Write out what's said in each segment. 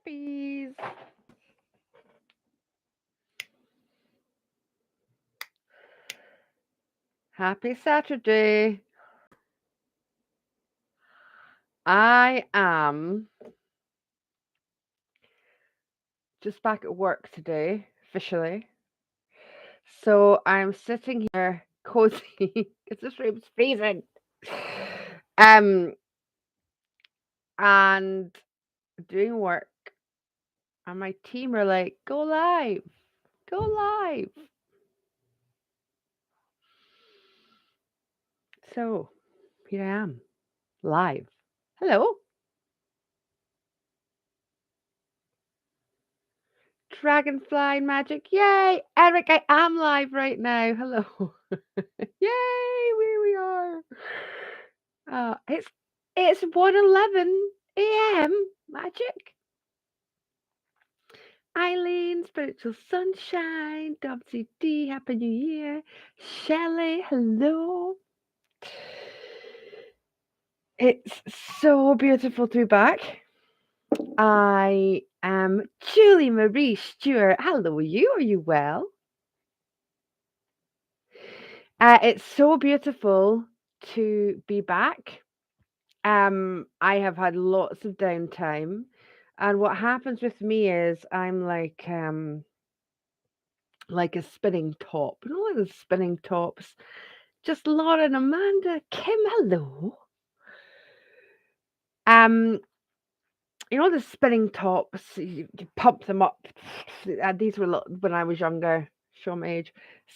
Sharpies. Happy Saturday. I am just back at work today, officially. So I'm sitting here cozy because this room's freezing. Um, and doing work, and my team are like, go live, go live. So here I am, live. Hello, Dragonfly magic. Yay, Eric, I am live right now. Hello. Yay, here we are. It's 1:11 a.m. Magic. Eileen, Spiritual Sunshine, Dubsy D, Happy New Year. Shelley, hello. It's so beautiful to be back. I am Julie Marie Stewart. Hello, you. Are you well? It's so beautiful to be back. I have had lots of downtime, and what happens with me is I'm like a spinning top. You know, like the spinning tops. Just Laura and Amanda. Kim, hello. Um, you know the spinning tops. You pump them up. These were when I was younger. Show my age.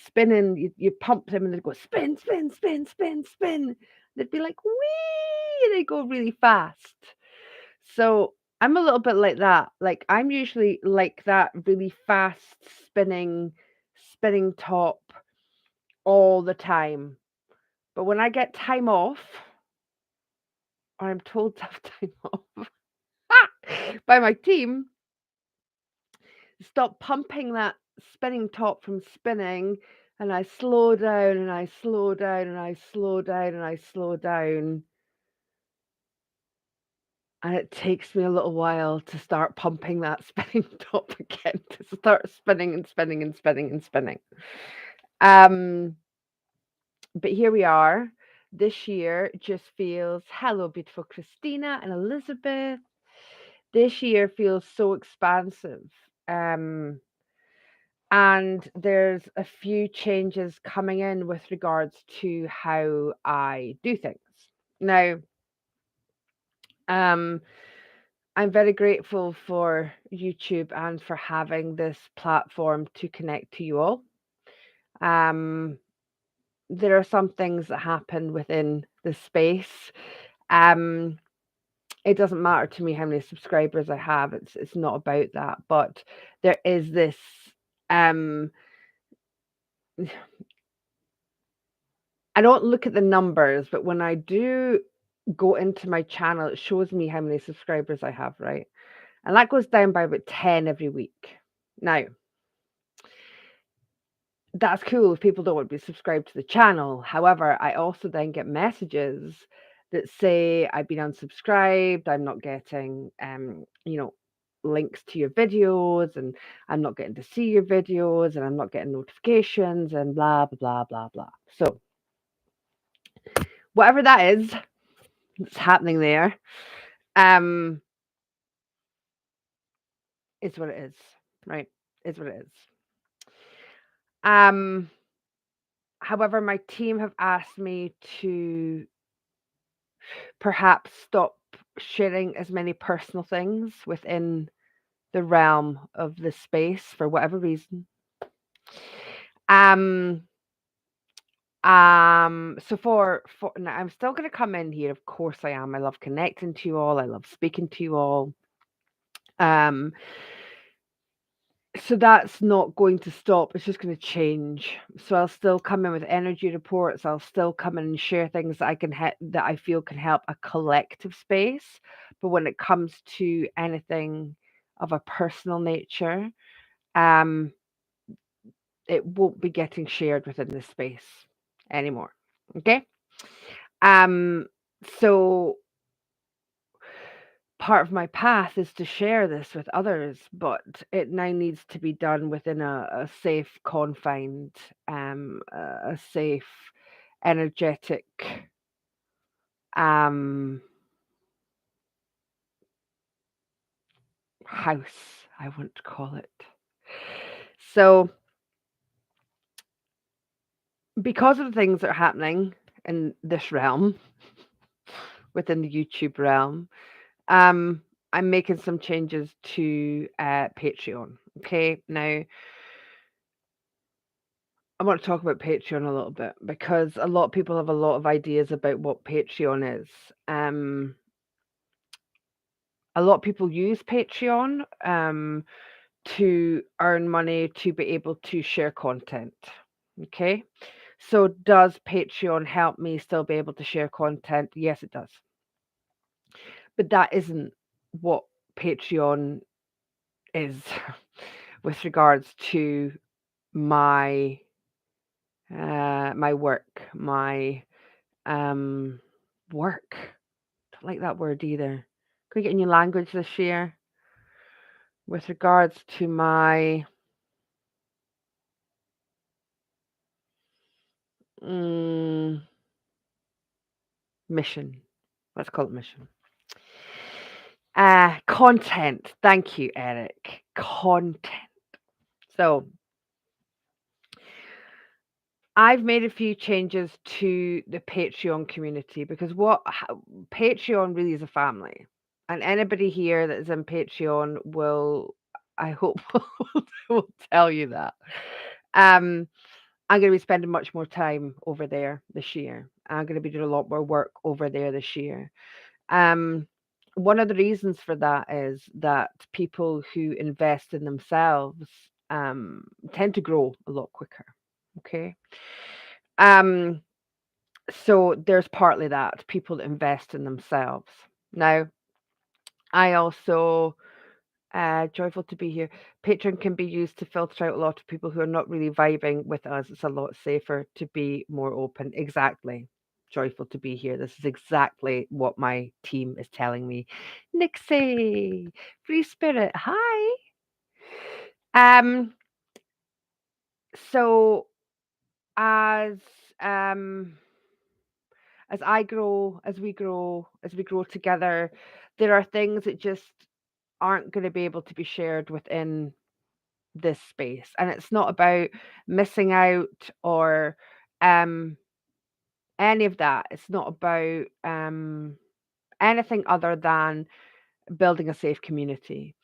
Spinning. You pump them and they go spin, spin, spin, spin, spin. They'd be like wee. They go really fast. So I'm a little bit like that. Like I'm usually like that really fast spinning top all the time. But when I get time off, or I'm told to have time off by my team, stop pumping that spinning top from spinning, and I slow down and I slow down and I slow down and I slow down. And it takes me a little while to start pumping that spinning top again, to start spinning and spinning and spinning and spinning. Um, but here we are. This year just feels hello, beautiful Christina and Elizabeth. This year feels so expansive. Um, and there's a few changes coming in with regards to how I do things. Now, um, I'm very grateful for YouTube and for having this platform to connect to you all. Um, there are some things that happen within the space. Um, it doesn't matter to me how many subscribers I have. It's not about that, but there is this um I don't look at the numbers, but when I do go into my channel, it shows me how many subscribers I have, right? And that goes down by about 10 every week. Now, that's cool if people don't want to be subscribed to the channel. However, I also then get messages that say I've been unsubscribed, I'm not getting links to your videos, and I'm not getting to see your videos, and I'm not getting notifications, and blah blah blah blah blah. So whatever that is that's happening there, um, is what it is, right? Is what it is. Um, however, my team have asked me to perhaps stop sharing as many personal things within the realm of the space for whatever reason. Um, so for now, I'm still going to come in here. Of course, I am. I love connecting to you all. I love speaking to you all. Um, so that's not going to stop. It's just going to change. So I'll still come in with energy reports. I'll still come in and share things that that I feel can help a collective space. But when it comes to anything of a personal nature, um, it won't be getting shared within this space anymore. Okay. Um, so part of my path is to share this with others, but it now needs to be done within a safe, confined, a safe, energetic, um, house, I want to call it. So, because of the things that are happening in this realm, within the YouTube realm, um, I'm making some changes to Patreon. Okay, now I want to talk about Patreon a little bit because a lot of people have a lot of ideas about what Patreon is. A lot of people use Patreon to earn money to be able to share content. Okay, so does Patreon help me still be able to share content? Yes, it does. But that isn't what Patreon is with regards to my my work, my work. Don't like that word either. Can we get a new language this year? With regards to my mm, mission. Let's call it mission. Content. Thank you, Eric. Content. So I've made a few changes to the Patreon community because Patreon really is a family, and anybody here that is in Patreon will, I hope, will tell you that. Um, I'm going to be spending much more time over there this year. I'm going to be doing a lot more work over there this year. Um, One of the reasons for that is that people who invest in themselves tend to grow a lot quicker. Okay. Um, so there's partly that people that invest in themselves. Now, I also joyful to be here. Patreon can be used to filter out a lot of people who are not really vibing with us. It's a lot safer to be more open. Exactly. Joyful to be here. This is exactly what my team is telling me. Nixie, free spirit. Hi. Um. So as um as I grow, as we grow together, there are things that just aren't going to be able to be shared within this space. And it's not about missing out or um any of that. It's not about anything other than building a safe community.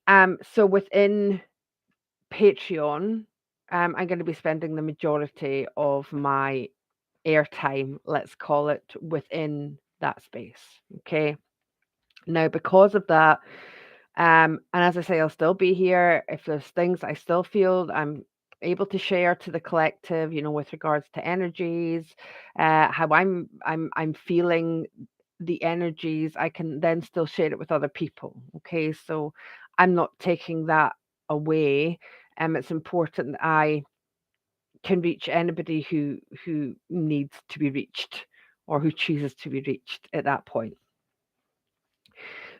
So within Patreon, I'm going to be spending the majority of my airtime, let's call it, within that space. Okay. Now, because of that, and as I say, I'll still be here if there's things I still feel I'm able to share to the collective, with regards to energies, how I'm feeling the energies, I can then still share it with other people. Okay, so I'm not taking that away. It's important that I can reach anybody who needs to be reached or who chooses to be reached at that point.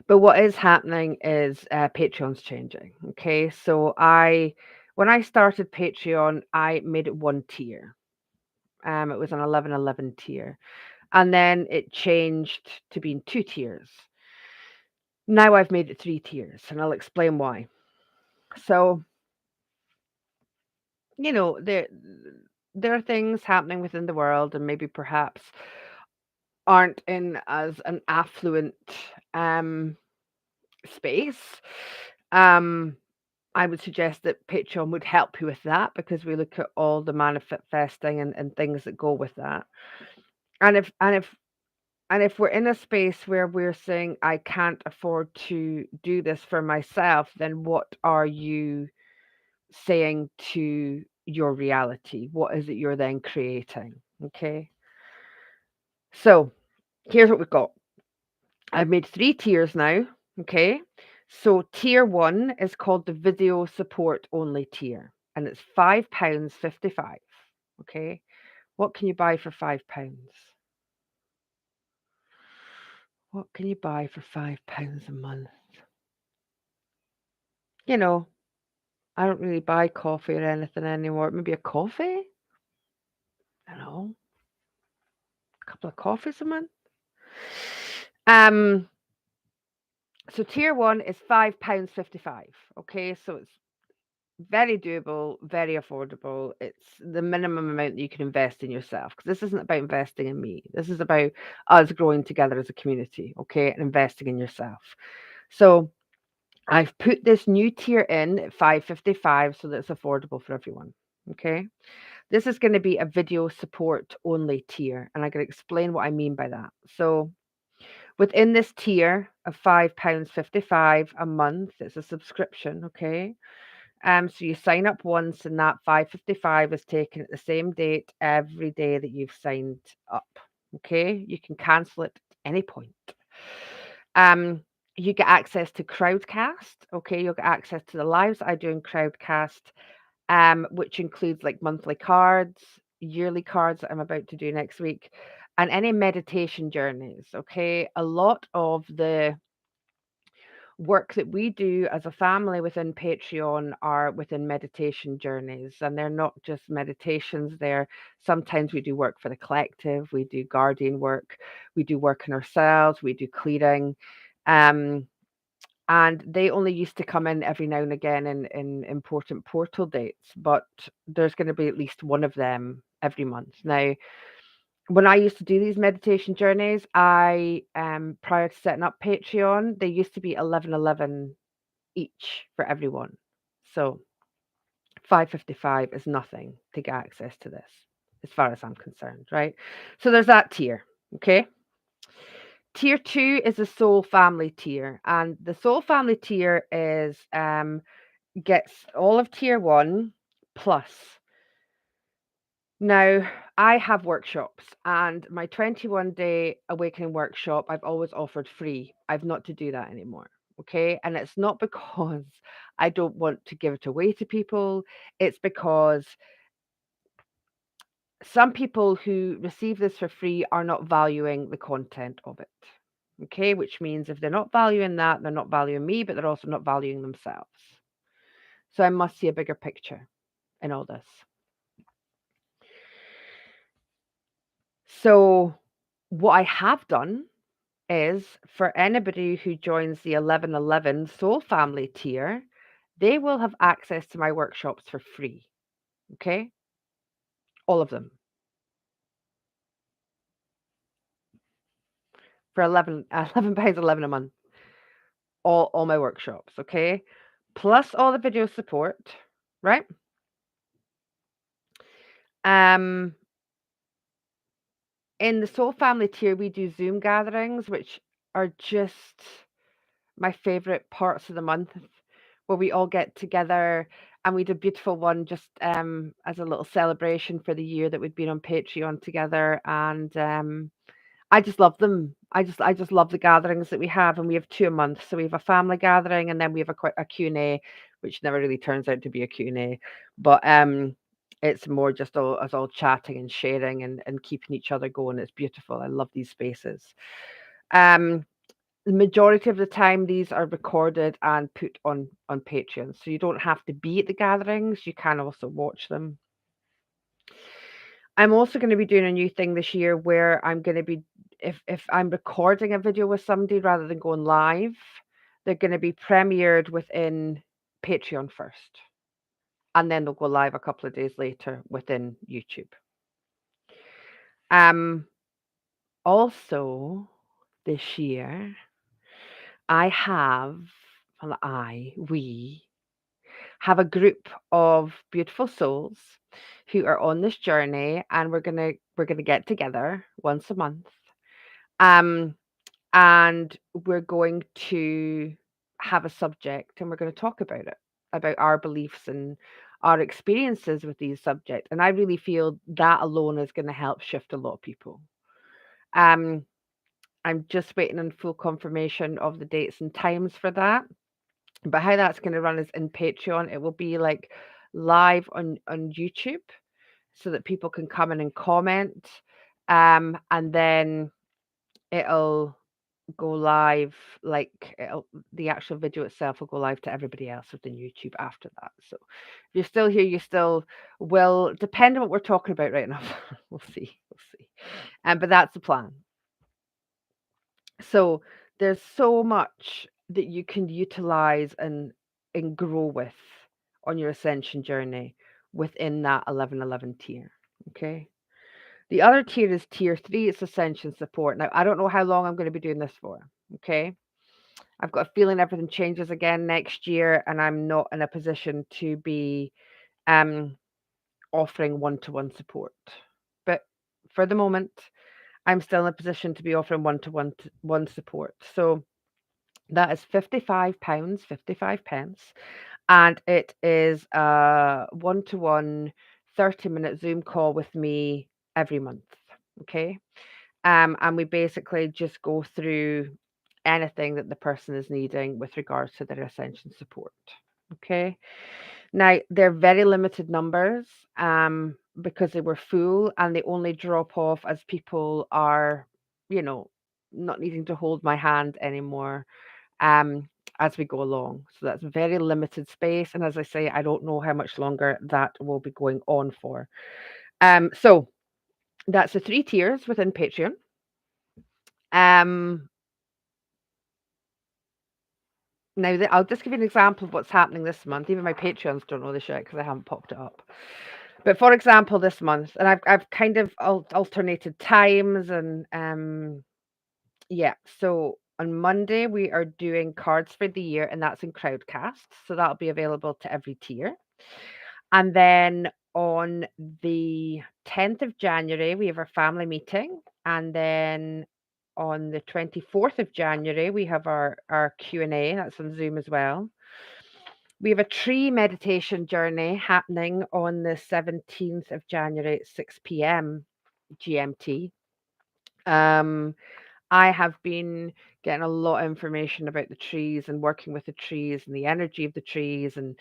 But what is happening is Patreon's changing. Okay, so when I started Patreon, I made it one tier. It was an 11-11 tier, and then it changed to being two tiers. Now I've made it three tiers, and I'll explain why. So there are things happening within the world, and maybe perhaps aren't in as an affluent um, space. Um, I would suggest that Patreon would help you with that because we look at all the manifesting and things that go with that. And if we're in a space where we're saying I can't afford to do this for myself, then what are you saying to your reality? What is it you're then creating? Okay. So here's what we've got. I've made three tiers now. Okay. So tier one is called the video support only tier, and it's £5.55. Okay. What can you buy for £5? What can you buy for £5 a month? You know, I don't really buy coffee or anything anymore. Maybe a coffee? I don't know. A couple of coffees a month. Um, so tier one is £5.55. Okay, so it's very doable, very affordable. It's the minimum amount that you can invest in yourself, because this isn't about investing in me. This is about us growing together as a community, okay, and investing in yourself. So I've put this new tier in at $5.55 so that it's affordable for everyone. Okay. This is going to be a video support only tier, and I'm going to explain what I mean by that. So within this tier of £5.55 a month, it's a subscription, okay? So you sign up once, and that $5.55 is taken at the same date every day that you've signed up. Okay, you can cancel it at any point. You get access to Crowdcast. Okay, you'll get access to the lives I do in Crowdcast, which includes like monthly cards, yearly cards that I'm about to do next week, and any meditation journeys. Okay, a lot of the work that we do as a family within Patreon are within meditation journeys, and they're not just meditations. They're sometimes we do work for the collective, we do guardian work, we do work on ourselves, we do clearing. Um, and they only used to come in every now and again in important portal dates, but there's going to be at least one of them every month. Now, when I used to do these meditation journeys, I prior to setting up Patreon, they used to be 11.11 each for everyone. So 5.55 is nothing to get access to this, as far as I'm concerned, right? So there's that tier. Okay. Tier two is the soul family tier, and the soul family tier is gets all of tier one plus. Now, I have workshops, and my 21-day awakening workshop, I've always offered free. I've not to do that anymore. Okay. And it's not because I don't want to give it away to people, it's because some people who receive this for free are not valuing the content of it. Okay. Which means if they're not valuing that, they're not valuing me, but they're also not valuing themselves. So I must see a bigger picture in all this. So, what I have done is for anybody who joins the 11.11 Soul Family tier, they will have access to my workshops for free. Okay? All of them. For £11.11 a month. All my workshops, okay? Plus all the video support, right? Um in the Soul Family tier, we do Zoom gatherings, which are just my favorite parts of the month, where we all get together, and we did a beautiful one just as a little celebration for the year that we'd been on Patreon together. And I just love them. I just love the gatherings that we have, and we have two a month. So we have a family gathering, and then we have a Q&A, which never really turns out to be a Q&A, but it's more just us all chatting and sharing and keeping each other going. It's beautiful. I love these spaces. Um, the majority of the time, these are recorded and put on Patreon, so you don't have to be at the gatherings. You can also watch them. I'm also going to be doing a new thing this year where I'm going to be, if I'm recording a video with somebody rather than going live, they're going to be premiered within Patreon first, and then they'll go live a couple of days later within YouTube. Also this year, we have a group of beautiful souls who are on this journey, and we're gonna get together once a month. Um, and we're going to have a subject, and we're going to talk about our beliefs and our experiences with these subjects. And I really feel that alone is going to help shift a lot of people. Um, I'm just waiting on full confirmation of the dates and times for that. But how that's going to run is in Patreon. It will be like live on YouTube, so that people can come in and comment. And then it'll go live, like the actual video itself will go live to everybody else within YouTube after that. So if you're still here, you still will, depend on what we're talking about right now. We'll see. We'll see. But that's the plan. So there's so much that you can utilize and grow with on your ascension journey within that 1111 tier. Okay. The other tier is tier 3, it's ascension support. Now, I don't know how long I'm going to be doing this for. Okay. I've got a feeling everything changes again next year, and I'm not in a position to be um, offering one-to-one support. But for the moment, I'm still in a position to be offering one support. So that is £55, 55 pence, and it is a one-to-one 30-minute Zoom call with me every month. Okay. And we basically just go through anything that the person is needing with regards to their ascension support. Okay. Now they're very limited numbers because they were full, and they only drop off as people are, you know, not needing to hold my hand anymore um, as we go along. So that's very limited space. And as I say, I don't know how much longer that will be going on for. So that's the 3 tiers within Patreon. Um, Now, I'll just give you an example of what's happening this month. Even my Patreons don't know this yet because I haven't popped it up. But for example, this month, and I've kind of alternated times, and yeah. So on Monday we are doing cards for the year, and that's in Crowdcast, so that'll be available to every tier. And then on the 10th of January, we have our family meeting, and then on the 24th of January, we have our Q&A. That's on Zoom as well. We have a tree meditation journey happening on the 17th of January at 6 p.m. GMT. I have been getting a lot of information about the trees and working with the trees and the energy of the trees, and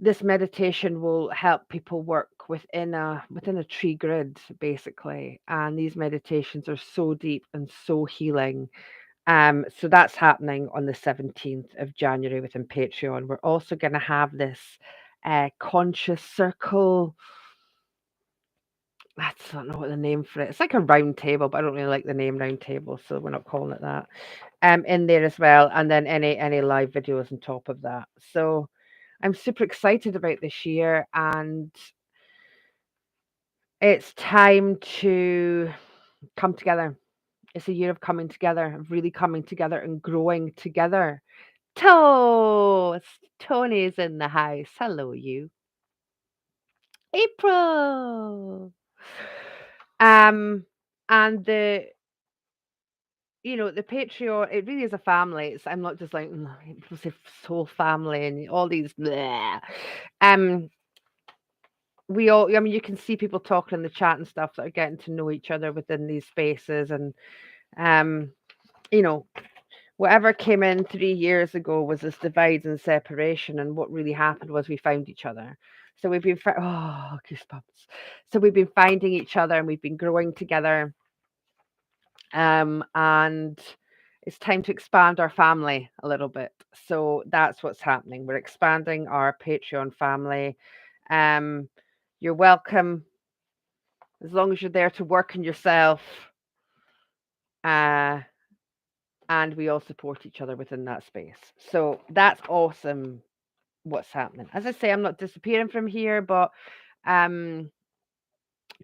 this meditation will help people work within a tree grid, basically. And these meditations are so deep and so healing. So that's happening on the 17th of January within Patreon. We're also going to have this conscious circle. I don't know what the name for it. It's like a round table, but I don't really like the name round table, so we're not calling it that. In there as well, and then any live videos on top of that. So I'm super excited about this year, and it's time to come together. It's a year of coming together, of really coming together and growing together. Tony's in the house. Hello, you. April. And the Patreon, it really is a family. I'm not just like people say soul family and all these. Bleh. We all, I mean, you can see people talking in the chat and stuff that are getting to know each other within these spaces, and you know, whatever came in 3 years ago was this divide and separation, and what really happened was we found each other. So we've been goosebumps. So we've been finding each other, and we've been growing together. And it's time to expand our family a little bit. So that's what's happening. We're expanding our Patreon family. You're welcome as long as you're there to work on yourself. And we all support each other within that space. So that's awesome what's happening. As I say, I'm not disappearing from here, but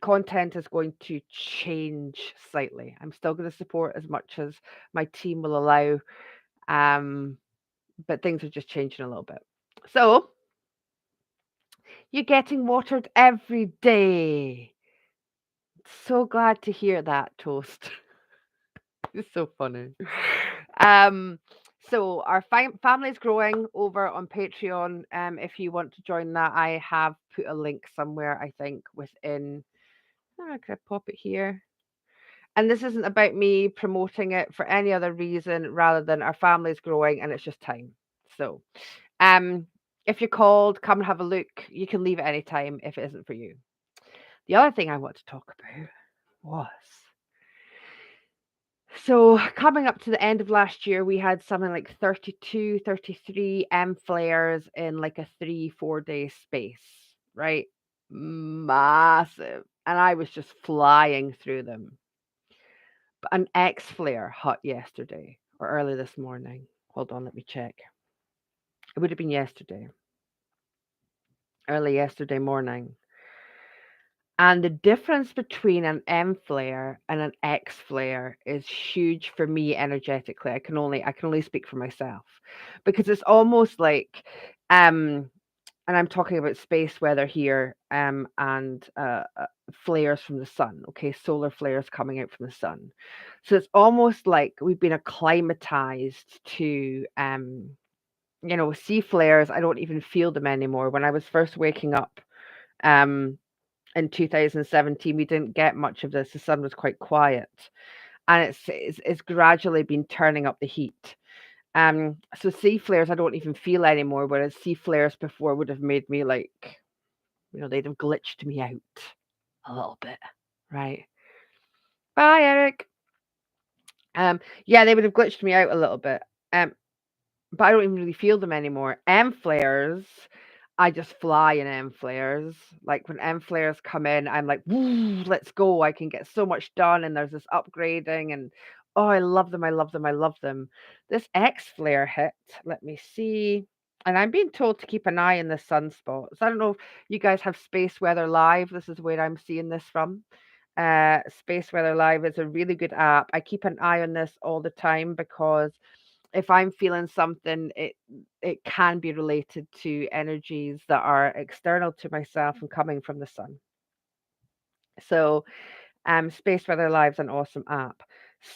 content is going to change slightly. I'm still going to support as much as my team will allow, but things are just changing a little bit. So you're getting watered every day. So glad to hear that, Toast. It's so funny. So our family is growing over on Patreon. If you want to join that, I have put a link somewhere, I think, within. Can I pop it here? And this isn't about me promoting it for any other reason rather than our family is growing and it's just time. So, if you're called, come and have a look. You can leave at any time if it isn't for you. The other thing I want to talk about was So coming up to the end of last year, we had something like 32, 33 M flares in like a 3, 4 day space, right? Massive. And I was just flying through them. But an X flare hot yesterday or early this morning. Hold on, let me check. It would have been yesterday, early yesterday morning. And the difference between an M flare and an X flare is huge for me energetically. I can only speak for myself because it's almost like and I'm talking about space weather here and flares from the sun, okay, solar flares coming out from the sun. So it's almost like we've been acclimatized to sea flares. I don't even feel them anymore. When I was first waking up um in 2017, we didn't get much of this. The sun was quite quiet, and it's gradually been turning up the heat. So sea flares I don't even feel anymore, whereas sea flares before would have made me like, they'd have glitched me out a little bit, right? Bye, Eric. Yeah, they would have glitched me out a little bit. Um, but I don't even really feel them anymore. M flares, I just fly in M flares. Like when M flares come in, I'm like, woo, let's go. I can get so much done, and there's this upgrading, and oh, I love them. I love them. I love them. This X flare hit. Let me see. And I'm being told to keep an eye on the sunspots. I don't know if you guys have Space Weather Live. This is where I'm seeing this from. Space Weather Live is a really good app. I keep an eye on this all the time because if I'm feeling something, it can be related to energies that are external to myself and coming from the sun. So, Space Weather Live's an awesome app.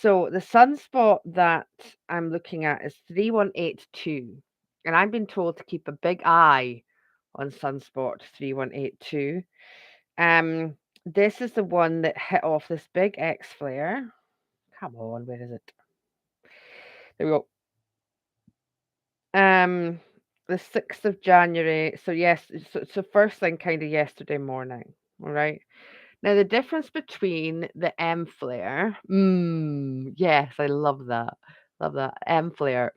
So the sunspot that I'm looking at is 3182, and I've been told to keep a big eye on sunspot 3182. This is the one that hit off this big X flare. Come on, where is it? There we go. Um, the 6th of January. So yes, so first thing kind of yesterday morning. All right. Now the difference between the M flare, yes, I love that. Love that. M flare.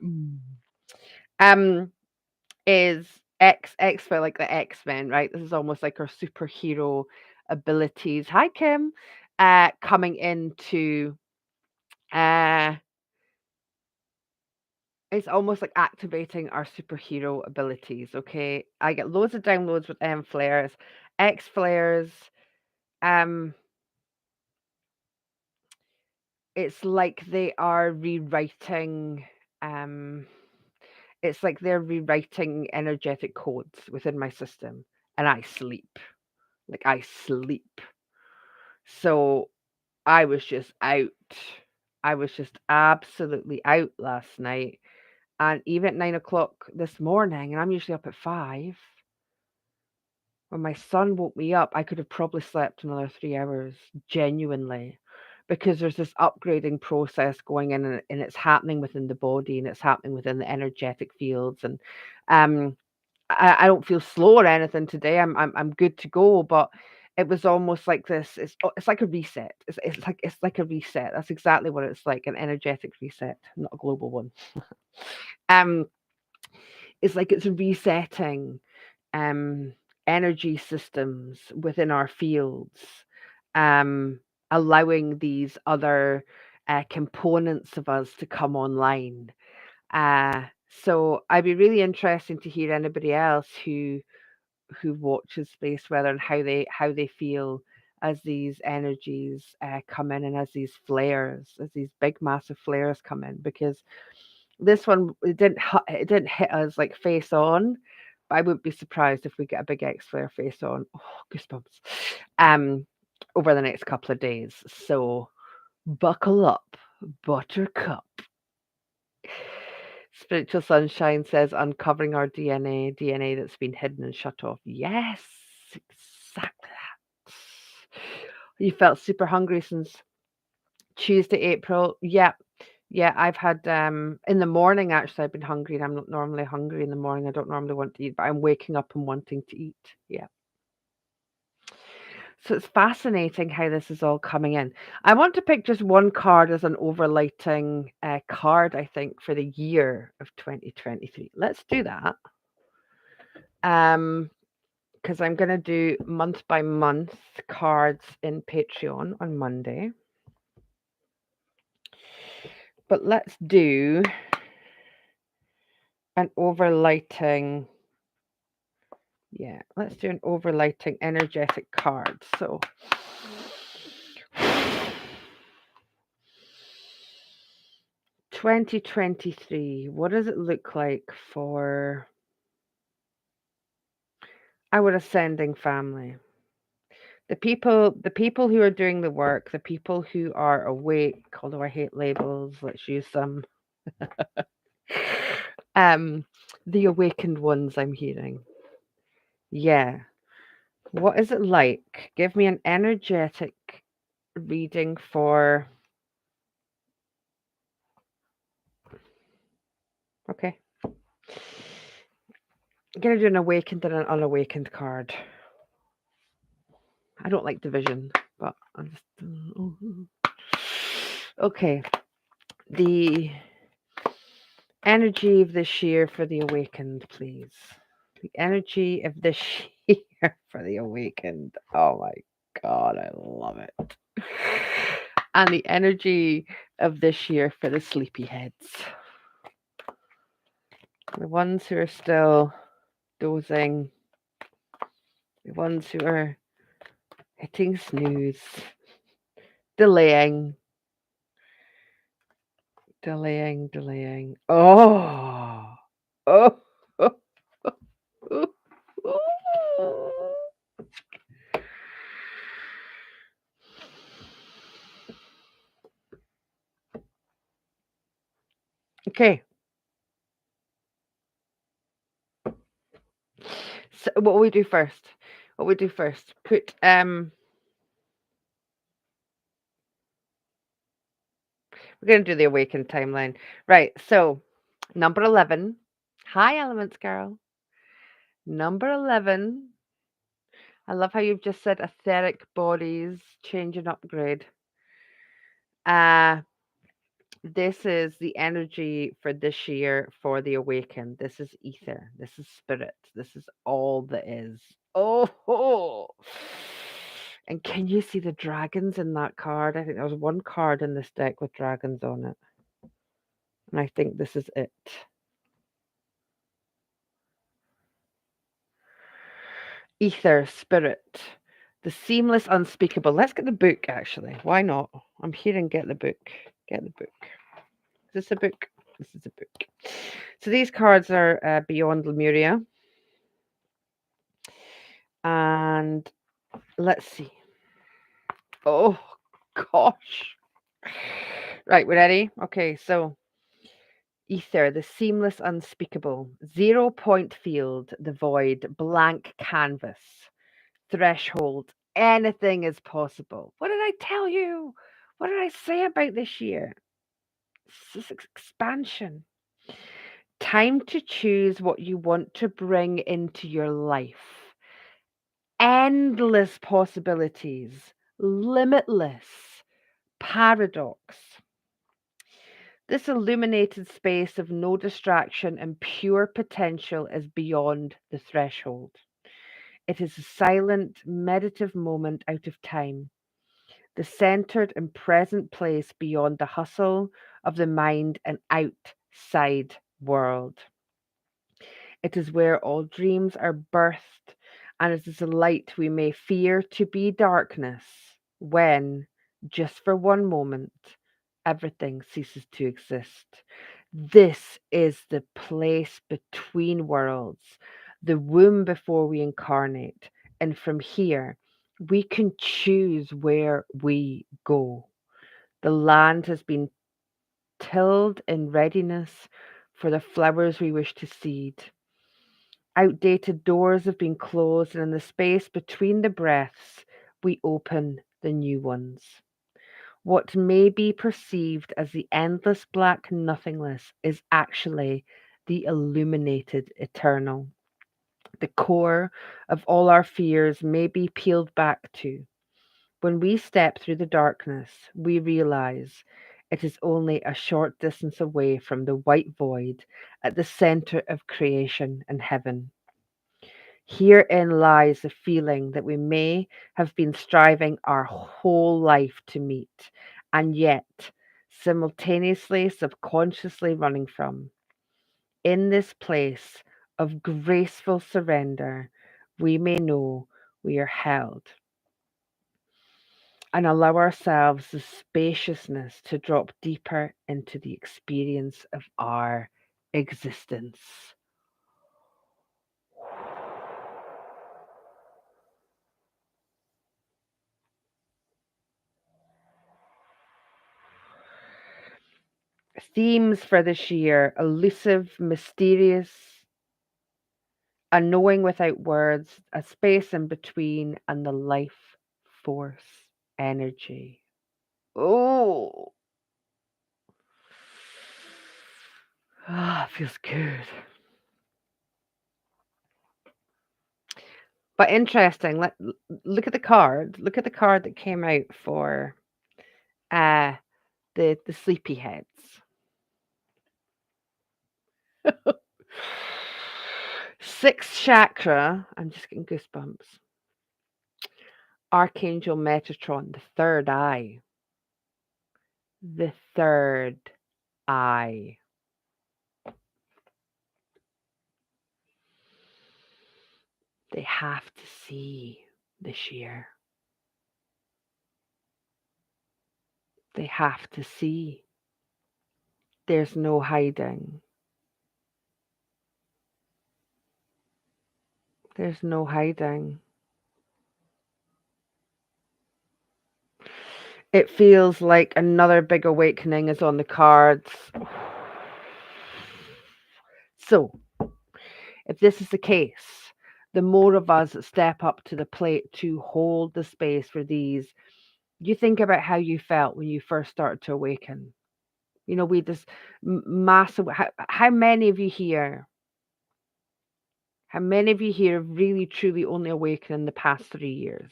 Um, is X for like the X-Men, right? This is almost like our superhero abilities. Hi Kim. Coming into uh it's almost like activating our superhero abilities, okay? I get loads of downloads with M flares. X flares, um, it's like they are rewriting, um, it's like they're rewriting energetic codes within my system, and I sleep. Like I sleep. So I was just out. I was just absolutely out last night. And even at 9 o'clock this morning, and I'm usually up at 5. When my son woke me up, I could have probably slept another 3 hours, genuinely, because there's this upgrading process going in, and it's happening within the body, and it's happening within the energetic fields, and, um, I don't feel slow or anything today, I'm good to go, but it was almost like this it's like a reset. It's like a reset. That's exactly what it's like, an energetic reset, not a global one. Um, it's like it's resetting um, energy systems within our fields, um, allowing these other components of us to come online. So I'd be really interesting to hear anybody else who watches space weather and how they feel as these energies come in, and as these flares, as these big massive flares come in, because this one, it didn't hit us like face on, but I wouldn't be surprised if we get a big X flare face on. Oh, goosebumps. Um, over the next couple of days. So buckle up, Buttercup. Spiritual Sunshine says uncovering our DNA that's been hidden and shut off. Yes, exactly that. You felt super hungry since Tuesday, April. Yeah, yeah, I've had in the morning actually I've been hungry, and I'm not normally hungry in the morning. I don't normally want to eat, but I'm waking up and wanting to eat. Yeah. So it's fascinating how this is all coming in. I want to pick just one card as an overlighting card, I think, for the year of 2023. Let's do that. Because I'm going to do month by month cards in Patreon on Monday. But let's do an overlighting. Yeah, let's do an overlighting energetic card. So 2023, what does it look like for our ascending family? The people who are doing the work, the people who are awake, although I hate labels, let's use some. The awakened ones I'm hearing. Yeah. What is it like? Give me an energetic reading for. Okay. I'm going to do an awakened and an unawakened card. I don't like division, but I'm just. Okay. The energy of this year for the awakened, please. The energy of this year for the awakened. Oh my God, I love it. And the energy of this year for the sleepyheads. The ones who are still dozing. The ones who are hitting snooze. Delaying. Oh. Oh. Okay. So what we do first? Put we're gonna do the awakened timeline. Right. So number 11. Hi, Elements Girl. Number 11. I love how you've just said etheric bodies, change and upgrade. This is the energy for this year for the awakened. This is ether. This is spirit. This is all that is. Oh, and can you see the dragons in that card? I think there was one card in this deck with dragons on it. And I think this is it. Ether, spirit, the seamless, unspeakable. Let's get the book, actually. Why not? I'm here and get the book. Get the book. Is this a book? This is a book. So these cards are Beyond Lemuria. And let's see. Oh, gosh. Right, we're ready? Okay, so ether, the seamless, unspeakable, 0 point field, the void, blank canvas, threshold, anything is possible. What did I tell you? What did I say about this year? This expansion. Time to choose what you want to bring into your life. Endless possibilities, limitless paradox. This illuminated space of no distraction and pure potential is beyond the threshold. It is a silent, meditative moment out of time, the centered and present place beyond the hustle of the mind and outside world. It is where all dreams are birthed, and it is a light we may fear to be darkness when, just for one moment, everything ceases to exist. This is the place between worlds, the womb before we incarnate, and from here, we can choose where we go. The land has been tilled in readiness for the flowers we wish to seed. Outdated doors have been closed, and in the space between the breaths, we open the new ones. What may be perceived as the endless black nothingness is actually the illuminated eternal. The core of all our fears may be peeled back to. When we step through the darkness, we realize it is only a short distance away from the white void at the center of creation and heaven. Herein lies the feeling that we may have been striving our whole life to meet, and yet simultaneously, subconsciously running from. In this place of graceful surrender, we may know we are held and allow ourselves the spaciousness to drop deeper into the experience of our existence. Themes for this year: elusive, mysterious, a knowing without words, a space in between, and the life force energy. Oh, feels good. But interesting. Look at the card. Look at the card that came out for uh the sleepyheads. Sixth chakra. I'm just getting goosebumps. Archangel Metatron, the third eye. The third eye. They have to see this year. They have to see. There's no hiding. There's no hiding. It feels like another big awakening is on the cards. So, if this is the case, the more of us that step up to the plate to hold the space for these, you think about how you felt when you first started to awaken. You know, we this massive. How many of you here? How many of you here have really truly only awakened in the past 3 years?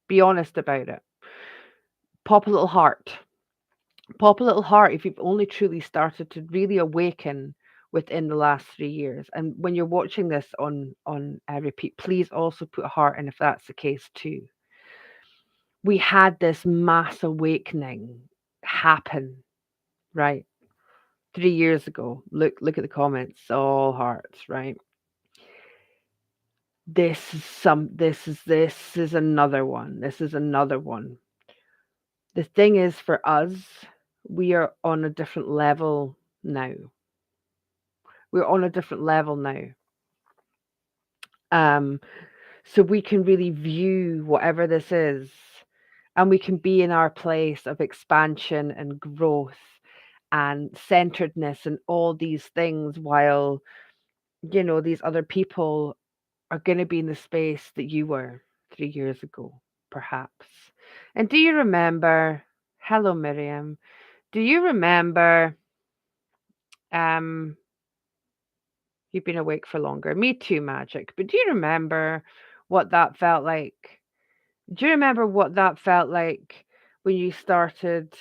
Be honest about it. Pop a little heart. Pop a little heart if you've only truly started to really awaken within the last 3 years. And when you're watching this on repeat, please also put a heart in if that's the case too. We had this mass awakening happen, right? 3 years ago. Look at the comments, all hearts, right? This is another one. This is another one. The thing is for us, we are on a different level now. We're on a different level now. Um, so we can really view whatever this is, and we can be in our place of expansion and growth and centeredness and all these things while, these other people are going to be in the space that you were 3 years ago, perhaps. And do you remember? Hello, Miriam. Do you remember? Um, you've been awake for longer. Me too, Magic. But do you remember what that felt like? Do you remember what that felt like when you started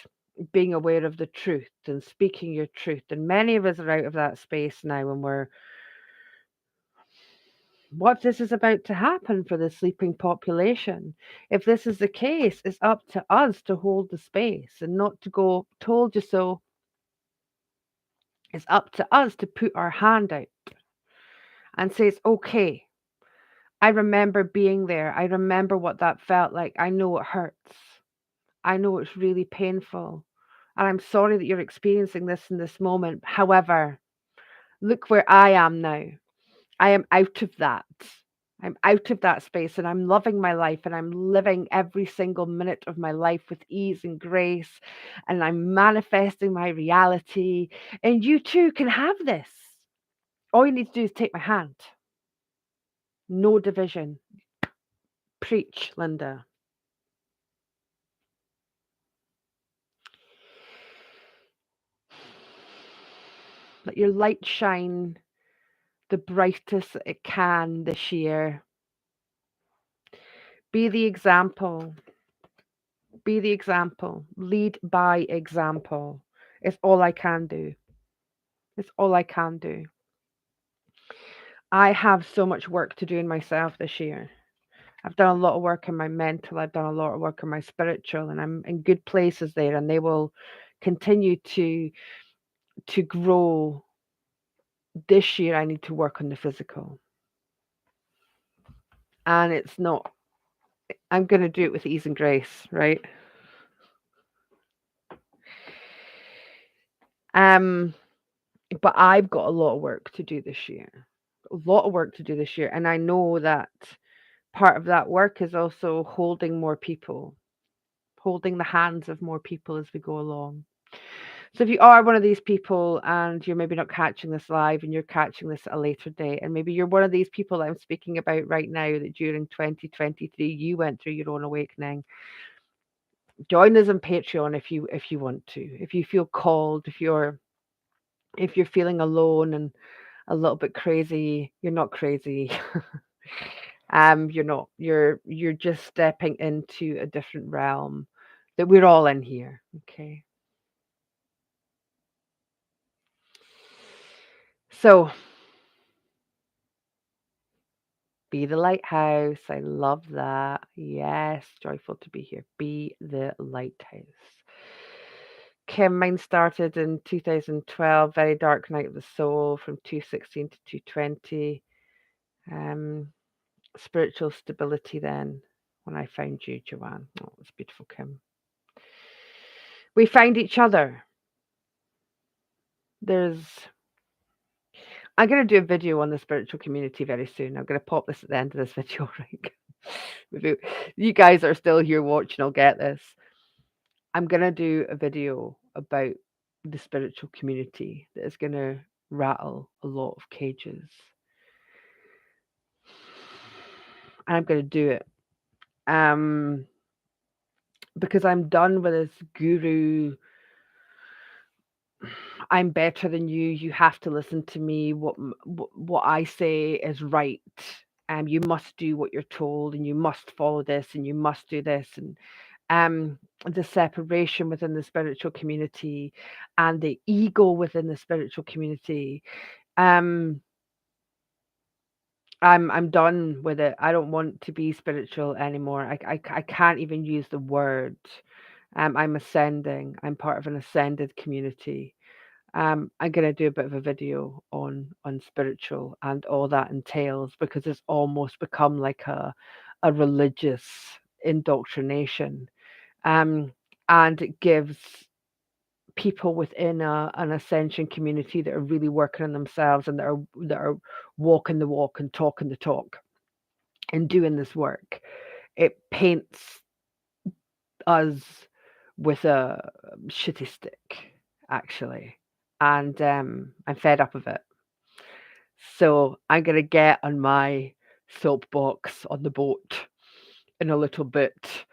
being aware of the truth and speaking your truth? And many of us are out of that space now, and we're, what if this is about to happen for the sleeping population? If this is the case, it's up to us to hold the space and not to go, told you so. It's up to us to put our hand out and say, it's okay. I remember being there. I remember what that felt like. I know it hurts. I know it's really painful. And I'm sorry that you're experiencing this in this moment. However, look where I am now. I am out of that. I'm out of that space and I'm loving my life and I'm living every single minute of my life with ease and grace and I'm manifesting my reality. And you too can have this. All you need to do is take my hand. No division. Preach, Linda. Let your light shine the brightest it can this year. Be the example. Be the example. Lead by example. It's all I can do. It's all I can do. I have so much work to do in myself this year. I've done a lot of work in my mental, I've done a lot of work in my spiritual, and I'm in good places there, and they will continue to grow. This year I need to work on the physical. And it's not I'm gonna do it with ease and grace, right? Um, but I've got a lot of work to do this year. A lot of work to do this year. And I know that part of that work is also holding more people, holding the hands of more people as we go along. So if you are one of these people and you're maybe not catching this live and you're catching this at a later date, and maybe you're one of these people that I'm speaking about right now that during 2023 you went through your own awakening, join us on Patreon if you want to. If you feel called, if you're feeling alone and a little bit crazy, you're not crazy. You're not. You're just stepping into a different realm that we're all in here. Okay. So be the lighthouse. I love that. Yes, joyful to be here. Be the lighthouse. Kim, mine started in 2012, very dark night of the soul from 216 to 220. Spiritual stability then when I found you, Joanne. Oh, it's beautiful, Kim. We find each other. I'm going to do a video on the spiritual community very soon. I'm going to pop this at the end of this video, right? If you guys are still here watching, I'll get this. I'm going to do a video about the spiritual community that is going to rattle a lot of cages. And I'm going to do it because I'm done with this guru. I'm better than you. You have to listen to me. What I say is right. You must do what you're told, and you must follow this, and you must do this, and the separation within the spiritual community, and the ego within the spiritual community. Um, I'm done with it. I don't want to be spiritual anymore. I can't even use the word. I'm ascending. I'm part of an ascended community. I'm gonna do a bit of a video on spiritual and all that entails because it's almost become like a religious indoctrination, and it gives people within an ascension community that are really working on themselves and that are walking the walk and talking the talk and doing this work. It paints us with a shitty stick, actually, and I'm fed up of it. So I'm gonna get on my soapbox on the boat in a little bit,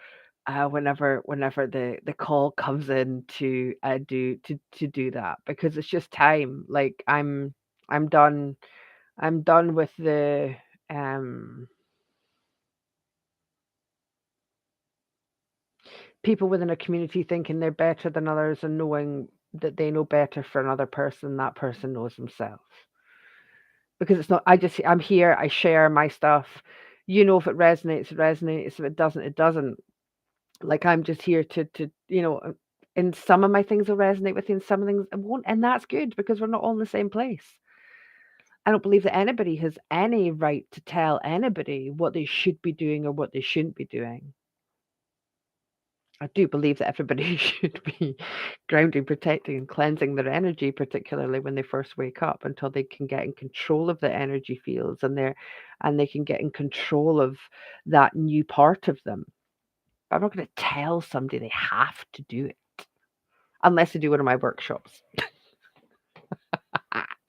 whenever the call comes in to do that because it's just time. Like I'm done. I'm done with the people within a community thinking they're better than others and knowing that they know better for another person. That person knows themselves. Because it's not I'm here, I share my stuff. You know, if it resonates, it resonates. If it doesn't, it doesn't. Like I'm just here and some of my things will resonate with you and some of things it won't, and that's good because we're not all in the same place. I don't believe that anybody has any right to tell anybody what they should be doing or what they shouldn't be doing. I do believe that everybody should be grounding, protecting, and cleansing their energy, particularly when they first wake up, until they can get in control of the energy fields and they can get in control of that new part of them. I'm not going to tell somebody they have to do it unless they do one of my workshops.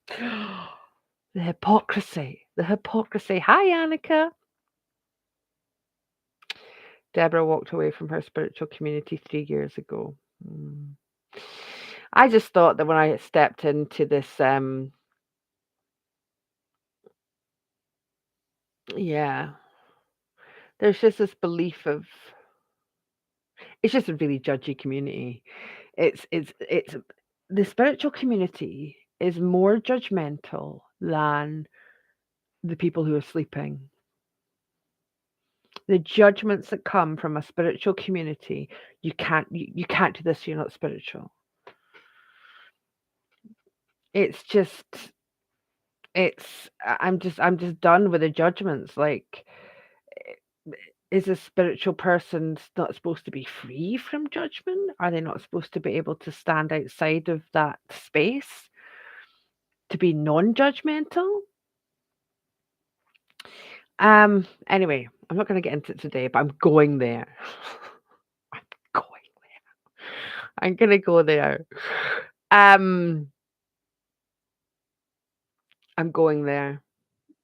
The hypocrisy. The hypocrisy. Hi, Annika. Deborah walked away from her spiritual community 3 years ago. I just thought that when I stepped into this, yeah, there's just this belief of It's just a really judgy community. It's the spiritual community is more judgmental than the people who are sleeping. The judgments that come from a spiritual community, you can't do this, you're not spiritual. It's just I'm just done with the judgments. Like, is a spiritual person not supposed to be free from judgment? Are they not supposed to be able to stand outside of that space to be non-judgmental? Anyway, I'm not going to get into it today, but I'm going there. I'm going there. I'm going to go there. I'm going there.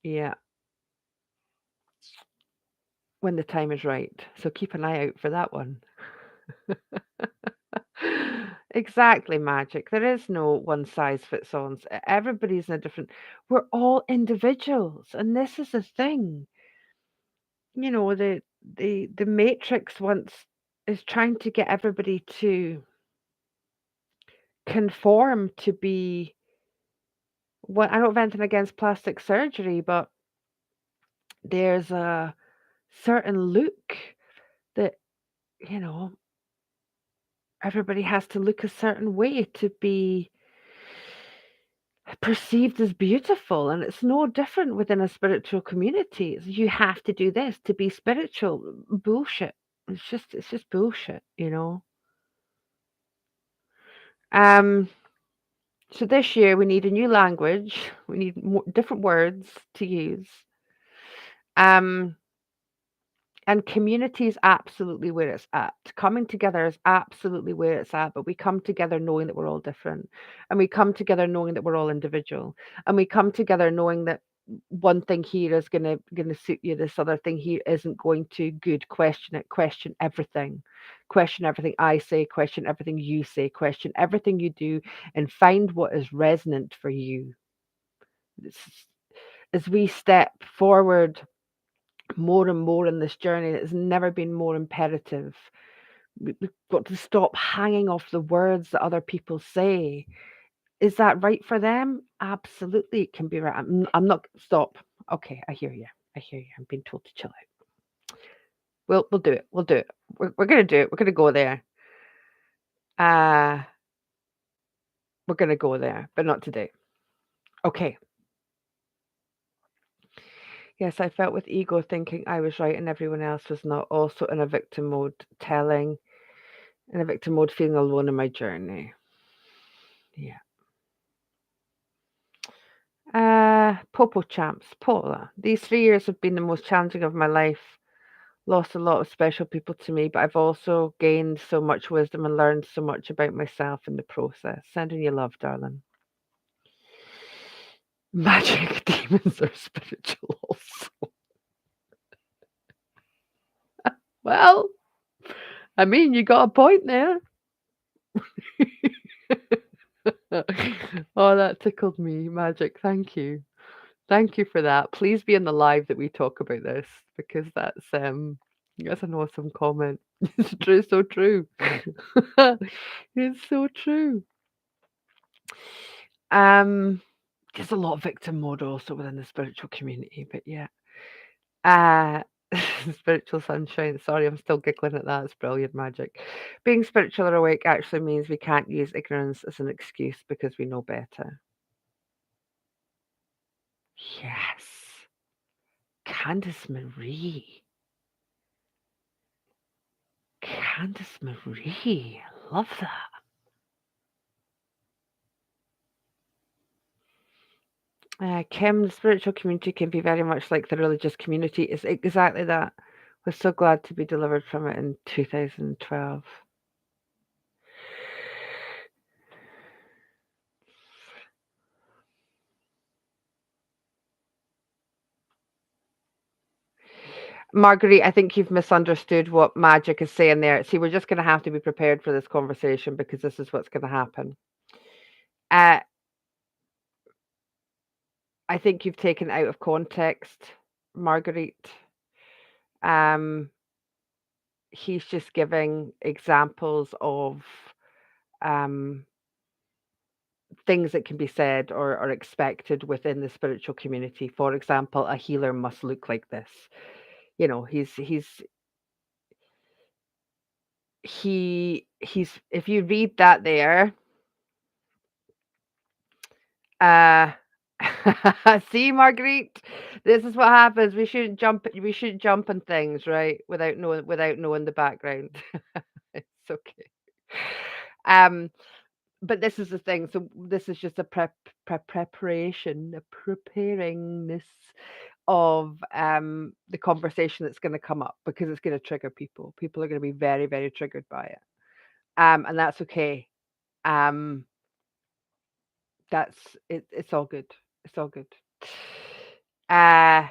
Yeah, when the time is right. So keep an eye out for that one. Exactly, Magic. There is no one size fits all. Everybody's in a different. We're all individuals, and this is the thing. You know, the Matrix wants is trying to get everybody to conform to be. Well, I don't have anything against plastic surgery, but there's a certain look that you know everybody has to look a certain way to be perceived as beautiful, and it's no different within a spiritual community. You have to do this to be spiritual. Bullshit. It's just bullshit, you know. Um so this year we need a new language. We need different words to use. Um And community is absolutely where it's at. Coming together is absolutely where it's at, but we come together knowing that we're all different. And we come together knowing that we're all individual. And we come together knowing that one thing here is gonna suit you, this other thing here isn't going to. Good. Question it, question everything. Question everything I say, question everything you say, question everything you do, and find what is resonant for you. This- As we step forward more and more in this journey, it's never been more imperative. We've got to stop hanging off the words that other people say. Is that right for them? Absolutely, it can be right. I'm not. Stop. Okay, I hear you. I hear you. I'm being told to chill out. We'll do it. We'll do it. We're gonna do it. We're gonna go there. Uh we're gonna go there, but not today. Okay. Yes, I felt with ego thinking I was right and everyone else was not. Also in a victim mode, telling in a victim mode, feeling alone in my journey. Yeah. Popo champs, Paula. These 3 years have been the most challenging of my life. Lost a lot of special people to me, but I've also gained so much wisdom and learned so much about myself in the process. Sending you love, darling. Magic demons are spiritual also. Well, I mean, you got a point there. Oh, that tickled me. Magic, thank you. Thank you for that. Please be in the live that we talk about this because that's an awesome comment. It's true, so true. It's so true. Um, there's a lot of victim mode also within the spiritual community, but yeah. Uh spiritual sunshine. Sorry, I'm still giggling at that. It's brilliant, Magic. Being spiritual or awake actually means we can't use ignorance as an excuse because we know better. Yes. Candice Marie. Candice Marie. Love that. Kim, the spiritual community can be very much like the religious community. It's exactly that. We're so glad to be delivered from it in 2012. Marguerite, I think you've misunderstood what Magic is saying there. See, we're just going to have to be prepared for this conversation because this is what's going to happen. Uh, I think you've taken out of context, Marguerite. Um, he's just giving examples of um, things that can be said or expected within the spiritual community. For example, a healer must look like this. You know, he's if you read that there, uh see, Marguerite, this is what happens. We shouldn't jump on things, right? Without knowing the background. It's okay. Um, but this is the thing. So this is just a preparation, a preparingness of the conversation that's going to come up because it's going to trigger people. People are going to be very, very triggered by it. And that's okay. Um, that's it. It's all good. It's all good. Uh,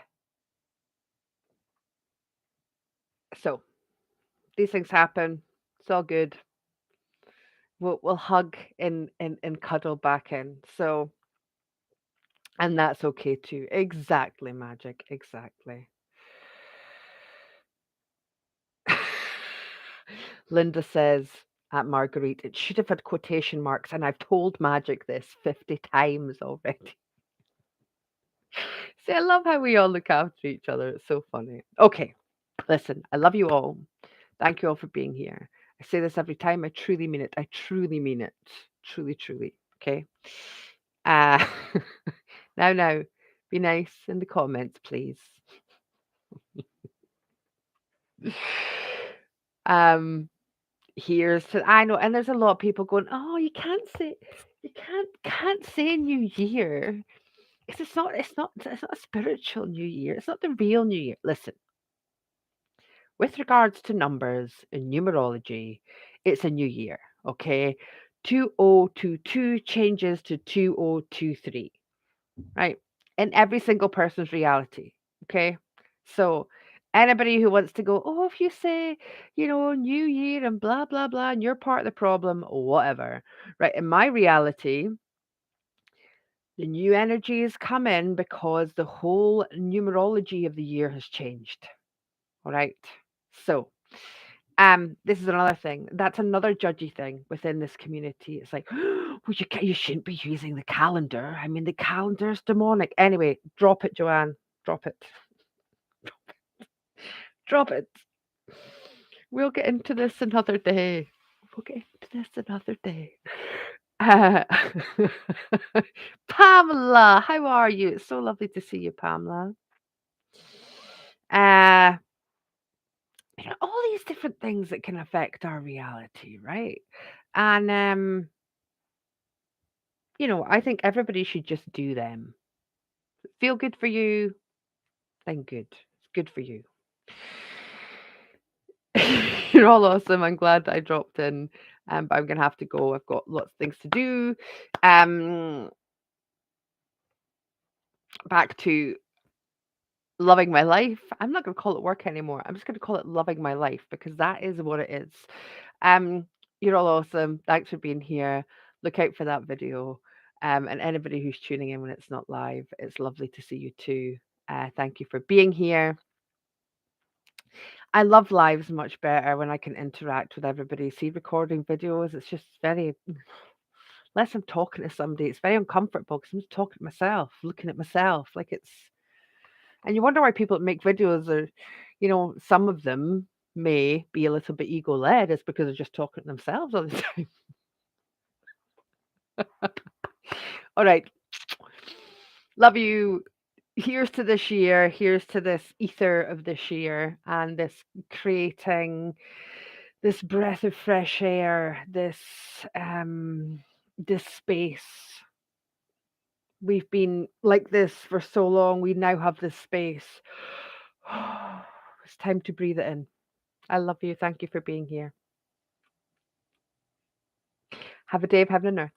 so these things happen. It's all good. We'll hug and cuddle back in. So, and that's okay too. Exactly, magic. Exactly. Linda says at Marguerite, it should have had quotation marks, and I've told Magic this 50 times already. See, I love how we all look after each other. It's so funny. Okay, listen, I love you all. Thank you all for being here. I say this every time. I truly mean it. I truly mean it. Truly, truly. Okay. Uh, now, be nice in the comments, please. um, here's to I know, and there's a lot of people going, "Oh, you can't say New Year because it's not a spiritual New Year. It's not the real New Year." Listen, with regards to numbers and numerology, it's a new year. Okay, 2022 changes to 2023, right? In every single person's reality. Okay, so anybody who wants to go, oh, if you say, New Year and blah blah blah, and you're part of the problem, whatever, right? In my reality, the new energies come in because the whole numerology of the year has changed. All right. So, this is another thing. That's another judgy thing within this community. It's like, well, you shouldn't be using the calendar. I mean, the calendar's demonic. Anyway, drop it, Joanne. Drop it. Drop it. We'll get into this another day. We'll get into this another day. Uh, Pamela, how are you? It's so lovely to see you, Pamela. Uh, all these different things that can affect our reality, right? And I think everybody should just do them. Feel good for you, then good. It's good for you. You're all awesome. I'm glad that I dropped in. But I'm gonna have to go. I've got lots of things to do. Back to loving my life. I'm not gonna call it work anymore. I'm just gonna call it loving my life because that is what it is. Um, you're all awesome. Thanks for being here. Look out for that video. And anybody who's tuning in when it's not live, it's lovely to see you too. Thank you for being here. I love lives much better when I can interact with everybody. See, recording videos, it's just very, unless I'm talking to somebody, it's very uncomfortable because I'm just talking to myself, looking at myself. And you wonder why people that make videos are, some of them may be a little bit ego led. It's because they're just talking to themselves all the time. All right. Love you. Here's to this year. Here's to this ether of this year and this creating this breath of fresh air, this space. We've been like this for so long. We now have this space. It's time to breathe it in. I love you. Thank you for being here. Have a day of heaven and earth.